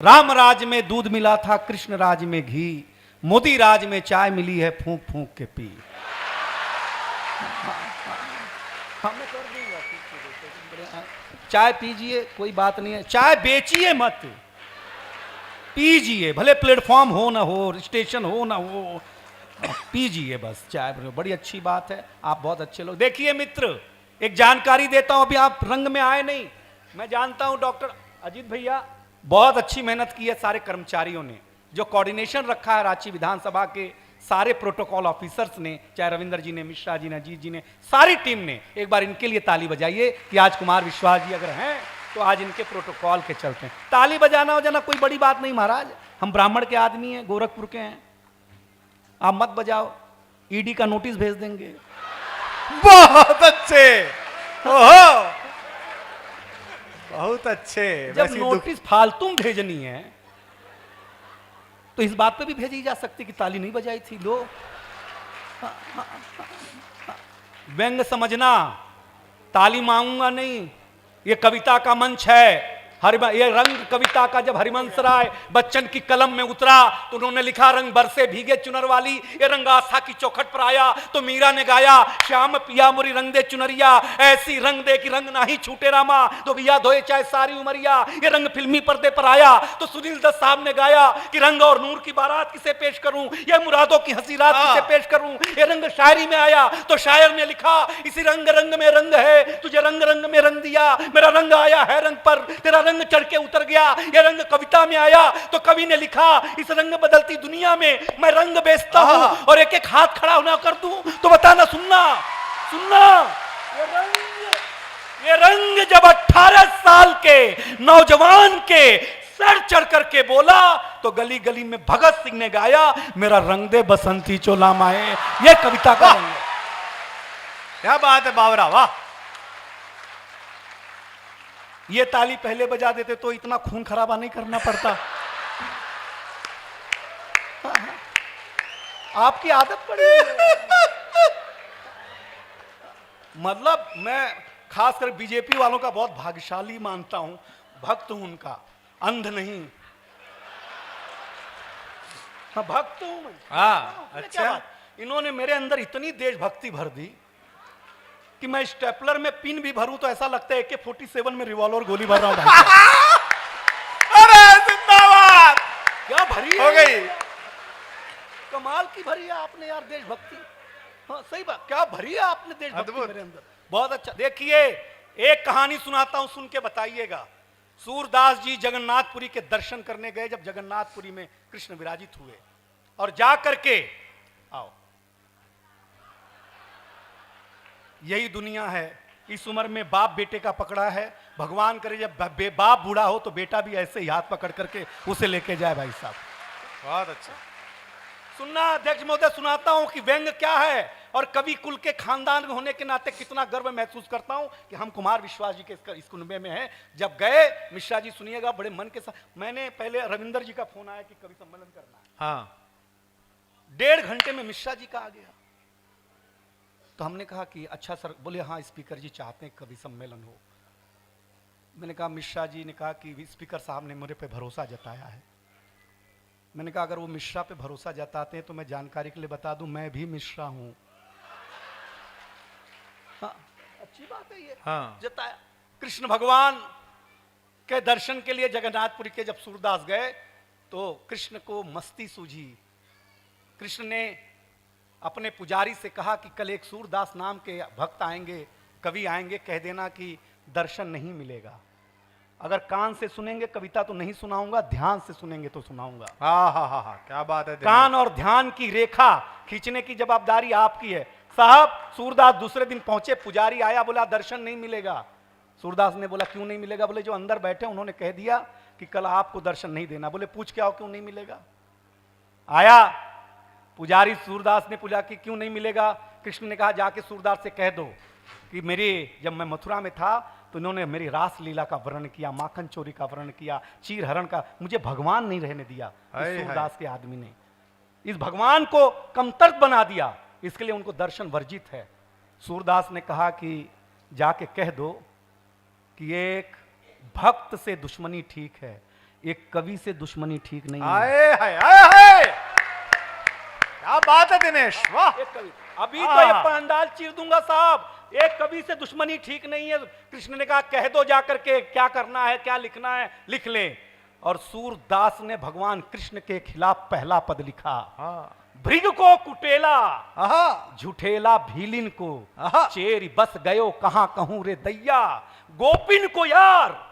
राम राज में दूध मिला था, कृष्ण राज में घी, मोदी राज में चाय मिली है फूंक फूंक के पी। हमें कर दूंगा, चाय पीजिए, कोई बात नहीं है, चाय बेचिए मत, पीजिए, भले प्लेटफॉर्म हो ना हो, स्टेशन हो ना हो, पीजिए बस चाय, बड़ी अच्छी बात है। आप बहुत अच्छे लोग। देखिए मित्र, एक जानकारी देता हूं, अभी आप रंग में आए नहीं, मैं जानता हूं डॉक्टर अजीत भैया बहुत अच्छी मेहनत की है, सारे कर्मचारियों ने जो कोऑर्डिनेशन रखा है रांची विधानसभा के सारे प्रोटोकॉल ऑफिसर्स ने, चाहे रविंदर जी ने, मिश्रा जी ने, अजीत जी ने, सारी टीम ने, एक बार इनके लिए ताली बजाइए कि आज कुमार विश्वास जी अगर हैं तो आज इनके प्रोटोकॉल के चलते हैं। ताली बजाना हो जाना कोई बड़ी बात नहीं महाराज, हम ब्राह्मण के आदमी हैं, गोरखपुर के हैं, आप मत बजाओ, ईडी का नोटिस भेज देंगे। बहुत अच्छे, ओहो बहुत अच्छे। जब नोटिस फालतू में भेजनी है तो इस बात पे भी भेजी जा सकती कि ताली नहीं बजाई थी। लो व्यंग समझना, ताली मांगूंगा नहीं, ये कविता का मंच है। ये रंग कविता का जब हरिवंश राय बच्चन की कलम में उतरा तो उन्होंने लिखा रंग बरसे भीगे चुनर वाली, ये रंग आस्था की चौखट पर आया तो मीरा ने गाया श्याम पिया मोरी रंग दे चुनरिया, ऐसी रंग दे कि रंग ना ही छूटे रामा, तो बिया धोए चाहे सारी उमरिया। ये रंग फिल्मी पर्दे पर आया तो सुनील दत्त साहब ने गाया कि रंग और नूर की बारात किसे पेश करूं, ये मुरादों की हंसी रात किसे पेश करूं। ये रंग शायरी में आया तो शायर ने लिखा इसी रंग रंग में रंग है, तुझे रंग रंग में रंग दिया, मेरा रंग आया है रंग पर, तेरा रंग चढ़ के उतर गया। ये रंग कविता में आया तो कवि ने लिखा इस रंग बदलती दुनिया में मैं रंग बेचता हूं और एक एक हाथ खड़ा होना कर दूं तो बताना, सुनना सुनना। ये रंग जब 18 साल के नौजवान के सर चढ़ करके बोला तो गली गली में भगत सिंह ने गाया मेरा रंग दे बसंती चोला माए। ये कविता का रंग है। क्या बात है बावरा, वाह। ये ताली पहले बजा देते तो इतना खून खराबा नहीं करना पड़ता। आपकी आदत पड़ी है। मतलब मैं खासकर बीजेपी वालों का बहुत भाग्यशाली मानता हूं, भक्त हूं उनका, अंध नहीं। हाँ भक्त हूं मैं। हाँ अच्छा, इन्होंने मेरे अंदर इतनी देशभक्ति भर दी कि मैं स्टेपलर में पिन भी भरूं तो ऐसा लगता है AK-47 में रिवॉल्वर गोली भर रहा हूं भाई। अरे जिंदाबाद, क्या भरी हो गई, कमाल की भरी है आपने यार देशभक्ति। हाँ सही बात, क्या भरी है आपने देशभक्ति मेरे अंदर, बहुत अच्छा। देखिए एक कहानी सुनाता हूं, सुन के बताइएगा। सूरदास जी जगन्नाथपुरी के दर्शन करने गए, जब जगन्नाथपुरी में कृष्ण विराजित हुए और जा करके, आओ यही दुनिया है, इस उम्र में बाप बेटे का पकड़ा है, भगवान करे जब बाप बूढ़ा हो तो बेटा भी ऐसे ही हाथ पकड़ करके उसे लेके जाए। भाई साहब बहुत अच्छा सुनना अध्यक्ष महोदय, सुनाता हूं कि व्यंग क्या है और कवि कुल के खानदान में होने के नाते कितना गर्व महसूस करता हूं कि हम कुमार विश्वास जी के इस कुनबे में हैं। जब गए मिश्रा जी, सुनिएगा बड़े मन के साथ, मैंने पहले रविंदर जी का फोन आया कि कवि सम्मेलन करना है, हाँ 1.5 घंटे में मिश्रा जी का आ गया। तो हमने कहा कि अच्छा सर, बोले हाँ स्पीकर जी चाहते हैं कवि सम्मेलन हो। मैंने कहा, मिश्रा जी ने कहा कि स्पीकर साहब ने मेरे पे भरोसा जताया है। मैंने कहा अगर वो मिश्रा पे भरोसा जताते हैं तो मैं जानकारी के लिए बता दूं मैं भी मिश्रा हूं। हाँ अच्छी बात है ये, हाँ जताया। कृष्ण भगवान के दर्शन के लिए जगन्नाथपुरी के जब सूरदास गए तो कृष्ण को मस्ती सूझी। कृष्ण ने अपने पुजारी से कहा कि कल एक सूरदास नाम के भक्त आएंगे, कवि आएंगे, कह देना कि दर्शन नहीं मिलेगा, अगर कान से सुनेंगे कविता तो नहीं सुनाऊंगा, ध्यान से सुनेंगे तो सुनाऊंगा। हाँ हाँ हाँ हाँ, क्या बात है। कान और ध्यान की रेखा खींचने की जवाबदारी आपकी है साहब। सूरदास दूसरे दिन पहुंचे, पुजारी आया, बोला दर्शन नहीं मिलेगा। सूरदास ने बोला क्यों नहीं मिलेगा? बोले जो अंदर बैठे उन्होंने कह दिया कि कल आपको दर्शन नहीं देना। बोले पूछ के आओ क्यों नहीं मिलेगा। आया पुजारी, सूरदास ने पूछा कि क्यों नहीं मिलेगा। कृष्ण ने कहा जाके सूरदास से कह दो कि जब मैं मथुरा में था तो इन्होंने मेरी रास लीला का वर्णन किया, माखन चोरी का वर्णन किया, चीर हरण का, मुझे भगवान नहीं रहने दिया। इस सूरदास के आदमी ने इस भगवान को कमतर बना दिया, इसके लिए उनको दर्शन वर्जित है। सूरदास ने कहा कि जाके कह दो कि एक भक्त से दुश्मनी ठीक है, एक कवि से दुश्मनी ठीक नहीं है। आए हाय आए हाय, क्या बात है दिनेश, वाह। एक कवि, अभी तो ये पंडाल चीर दूंगा साहब। एक कवि से दुश्मनी ठीक नहीं है। कृष्ण ने कहा कह दो जाकर के क्या करना है, क्या लिखना है लिख लें। और सूरदास ने भगवान कृष्ण के खिलाफ पहला पद लिखा। हाँ, भृग को कुटेला, आहा, झुठेला भीलिन को, आहा। चेरी बस गयो कहां कहूं रे दैया, गोपिन को यार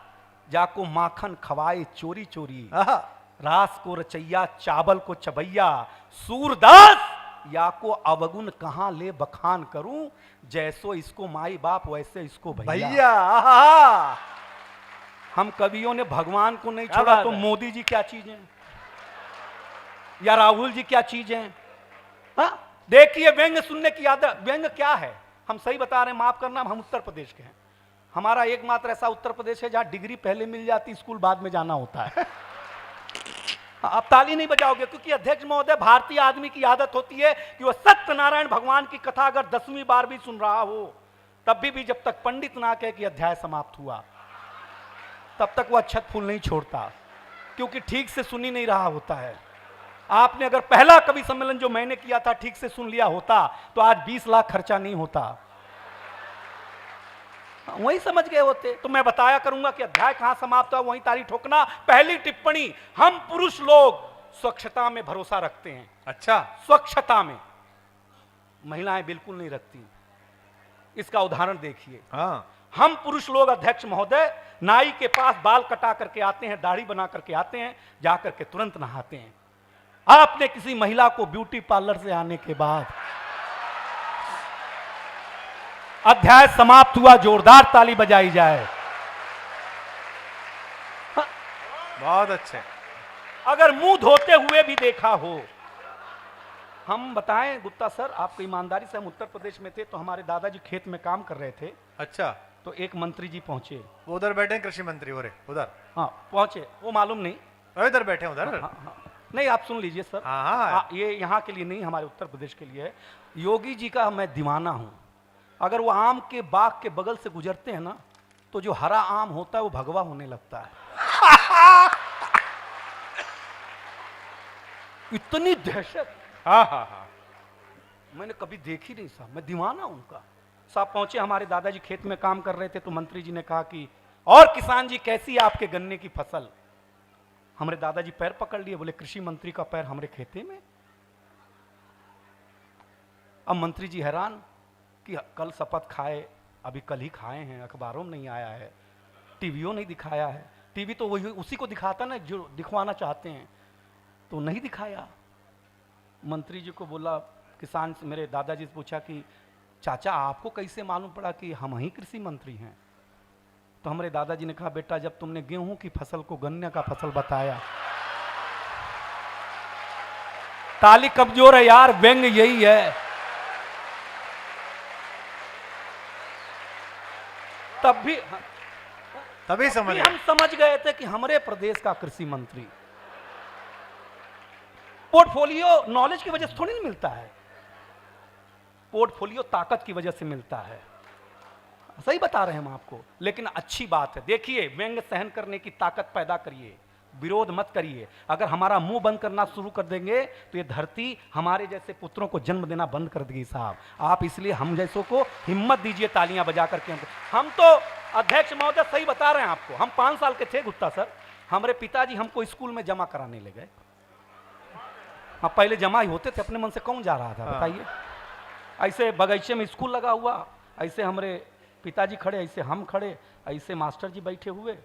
जाको माखन खवाए चोरी चोरी, आहा, रास को रचैया चावल को चबैया, सूरदास या को अवगुण कहां ले बखान करूं, जैसो इसको माई बाप वैसे इसको भैया। भैया, आहा, हम कवियों ने भगवान को नहीं क्या छोड़ा बात तो है? मोदी जी क्या चीज हैं या राहुल जी क्या चीज हैं? हाँ? देखिए व्यंग सुनने की आदत, व्यंग क्या है हम सही बता रहे हैं, माफ करना हम उत्तर प्रदेश के हैं। हमारा एकमात्र ऐसा उत्तर प्रदेश है जहां डिग्री पहले मिल जाती, स्कूल बाद में जाना होता है। आप ताली नहीं बजाओगे क्योंकि अध्यक्ष महोदय, भारतीय आदमी की आदत होती है कि वह सत्यनारायण भगवान की कथा अगर 10वीं बार भी सुन रहा हो तब भी जब तक पंडित ना कहे कि अध्याय समाप्त हुआ तब तक वह अक्षत फूल नहीं छोड़ता, क्योंकि ठीक से सुन ही नहीं रहा होता है। आपने अगर पहला कवि सम्मेलन जो मैंने किया था ठीक से सुन लिया होता तो आज 20 लाख खर्चा नहीं होता, वही समझ गए होते। तो मैं बताया करूंगा कि अध्याय कहां समाप्त हुआ, वहीं ताली ठोकना। पहली टिप्पणी, हम पुरुष लोग स्वच्छता में भरोसा रखते हैं। अच्छा, स्वच्छता में महिलाएं बिल्कुल नहीं रखती। इसका उदाहरण देखिए। हाँ, हम पुरुष लोग अध्यक्ष महोदय नाई के पास बाल कटा करके आते हैं, दाढ़ी बना करके आते हैं, जाकर के तुरंत नहाते हैं। आपने किसी महिला को ब्यूटी पार्लर से आने के बाद अध्याय समाप्त हुआ, जोरदार ताली बजाई जाए। बहुत अच्छे। अगर मुंह धोते हुए भी देखा हो, हम बताएं गुप्ता सर आपको ईमानदारी से, हम उत्तर प्रदेश में थे तो हमारे दादाजी खेत में काम कर रहे थे, अच्छा, तो एक मंत्री जी पहुंचे। वो उधर बैठे हैं कृषि मंत्री, हो रहे उधर, हाँ पहुंचे, वो मालूम नहीं। वो इधर बैठे हैं उधर। हाँ, हाँ, नहीं आप सुन लीजिए सर। हाँ, हाँ। ये यहाँ के लिए नहीं, हमारे उत्तर प्रदेश के लिए है। योगी जी का मैं दीवाना हूं। अगर वो आम के बाग के बगल से गुजरते हैं ना तो जो हरा आम होता है वो भगवा होने लगता है। इतनी दहशत, हाँ हाँ हाँ, मैंने कभी देखी नहीं साहब, मैं दीवाना उनका। साहब पहुंचे, हमारे दादाजी खेत में काम कर रहे थे तो मंत्री जी ने कहा कि और किसान जी कैसी है आपके गन्ने की फसल। हमारे दादाजी पैर पकड़ लिए, बोले कृषि मंत्री का पैर हमारे खेते में। अब मंत्री जी हैरान कि कल शपथ खाए, अभी कल ही खाए हैं, अखबारों में नहीं आया है, टीवीओ नहीं दिखाया है। टीवी तो वही उसी को दिखाता ना जो दिखवाना चाहते हैं, तो नहीं दिखाया। मंत्री जी को बोला, किसान से मेरे दादाजी से पूछा कि चाचा आपको कैसे मालूम पड़ा कि हम ही कृषि मंत्री हैं? तो हमारे दादाजी ने कहा बेटा जब तुमने गेहूं की फसल को गन्ने का फसल बताया। ताली कमजोर है यार, व्यंग यही है। तभी समझ हम समझ गए थे कि हमारे प्रदेश का कृषि मंत्री। पोर्टफोलियो नॉलेज की वजह से थोड़ी नहीं मिलता है, पोर्टफोलियो ताकत की वजह से मिलता है। सही बता रहे हैं हम आपको। लेकिन अच्छी बात है, देखिए व्यंग सहन करने की ताकत पैदा करिए, विरोध मत करिए। अगर हमारा मुंह बंद करना शुरू कर देंगे तो ये धरती हमारे जैसे पुत्रों को जन्म देना बंद कर देगी साहब। आप इसलिए हम जैसों को हिम्मत दीजिए तालियां बजा करके। हम तो अध्यक्ष महोदय सही बता रहे हैं आपको, हम 5 साल के थे गुप्ता सर, हमारे पिताजी हमको स्कूल में जमा कराने ले गए। हाँ पहले जमा ही होते थे, अपने मन से कौन जा रहा था बताइए। ऐसे बगीचे में स्कूल लगा हुआ, ऐसे हमारे पिताजी खड़े, ऐसे हम खड़े, ऐसे मास्टर जी बैठे हुए।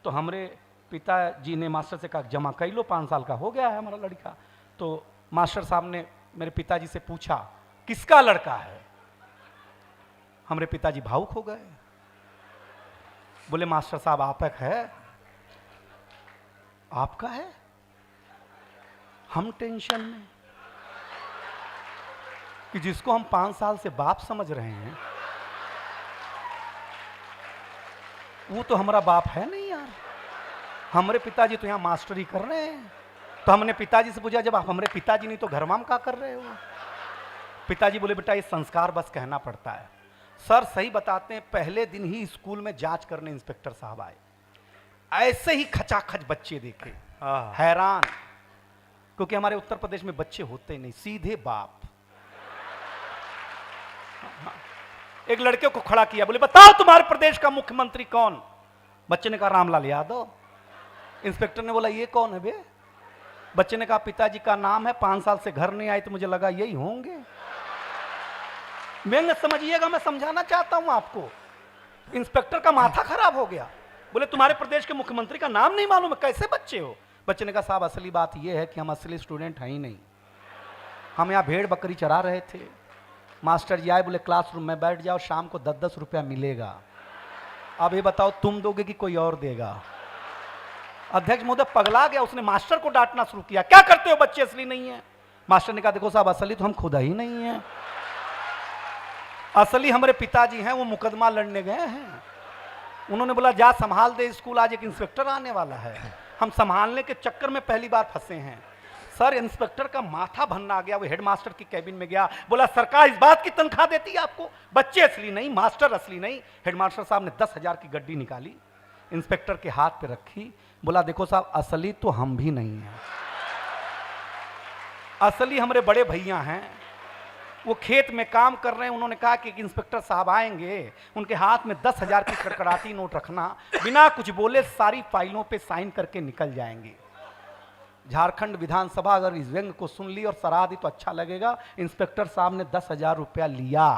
तो हमारे पिताजी ने मास्टर से कहा जमा कर लो, 5 साल का हो गया है हमारा लड़का। तो मास्टर साहब ने मेरे पिताजी से पूछा किसका लड़का है? हमारे पिताजी भावुक हो गए, बोले मास्टर साहब आपका है? आपका है? हम टेंशन में कि जिसको हम 5 साल से बाप समझ रहे हैं वो तो हमारा बाप है नहीं यार। हमारे पिताजी तो यहाँ मास्टरी कर रहे हैं। तो हमने पिताजी से पूछा जब आप हमारे पिताजी नहीं तो घर में क्या कर रहे हो? पिताजी बोले बेटा ये संस्कार बस कहना पड़ता है। सर सही बताते हैं, पहले दिन ही स्कूल में जांच करने इंस्पेक्टर साहब आए, ऐसे ही खचाखच बच्चे देखे। हाँ। हैरान, क्योंकि हमारे उत्तर प्रदेश में बच्चे होते नहीं, सीधे बाप। एक लड़के को खड़ा किया, बोले बताओ तुम्हारे प्रदेश का मुख्यमंत्री कौन? बच्चे ने कहा रामलाल यादव। इंस्पेक्टर ने बोला ये कौन है बे? बच्चे ने कहा पिताजी का नाम है, 5 साल से घर नहीं आए तो मुझे लगा यही होंगे। मैं समझिएगा, मैं समझाना चाहता हूं आपको। इंस्पेक्टर का माथा खराब हो गया, बोले तुम्हारे प्रदेश के मुख्यमंत्री का नाम नहीं मालूम है, कैसे बच्चे हो? बच्चे ने कहा साहब असली बात यह है कि हम असली स्टूडेंट हैं ही नहीं, हम यहाँ भेड़ बकरी चरा रहे थे। मास्टर जी आए, बोले क्लासरूम में बैठ जाओ, शाम को 10-10 रुपया मिलेगा। अब ये बताओ तुम दोगे कि कोई और देगा? अध्यक्ष महोदय पगला गया, उसने मास्टर को डांटना शुरू किया, क्या करते हो बच्चे असली नहीं है? मास्टर ने कहा देखो साहब असली तो हम खुद ही नहीं है, असली हमारे पिताजी हैं, वो मुकदमा लड़ने गए हैं। उन्होंने बोला जा संभाल दे स्कूल, आज एक इंस्पेक्टर आने वाला है। हम संभालने के चक्कर में पहली बार फंसे हैं। सर इंस्पेक्टर का माथा भनना आ गया, वो हेडमास्टर की कैबिन में गया, बोला सरकार इस बात की तनख्वाह देती है आपको? बच्चे असली नहीं, मास्टर असली नहीं। हेडमास्टर साहब ने 10,000 की गड्डी निकाली, इंस्पेक्टर के हाथ पे रखी, बोला देखो साहब असली तो हम भी नहीं हैं, असली हमारे बड़े भैया हैं, वो खेत में काम कर रहे हैं। उन्होंने कहा कि इंस्पेक्टर साहब आएंगे, उनके हाथ में 10,000 की कड़कड़ाती नोट रखना, बिना कुछ बोले सारी फाइलों पे साइन करके निकल जाएंगे। झारखंड विधानसभा अगर इस व्यंग को सुन ली और सराह दी तो अच्छा लगेगा। इंस्पेक्टर साहब ने 10,000 रुपया लिया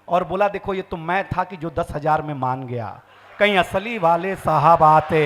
और बोला देखो ये तो मैं था कि जो 10,000 में मान गया, कहीं असली वाले साहब आते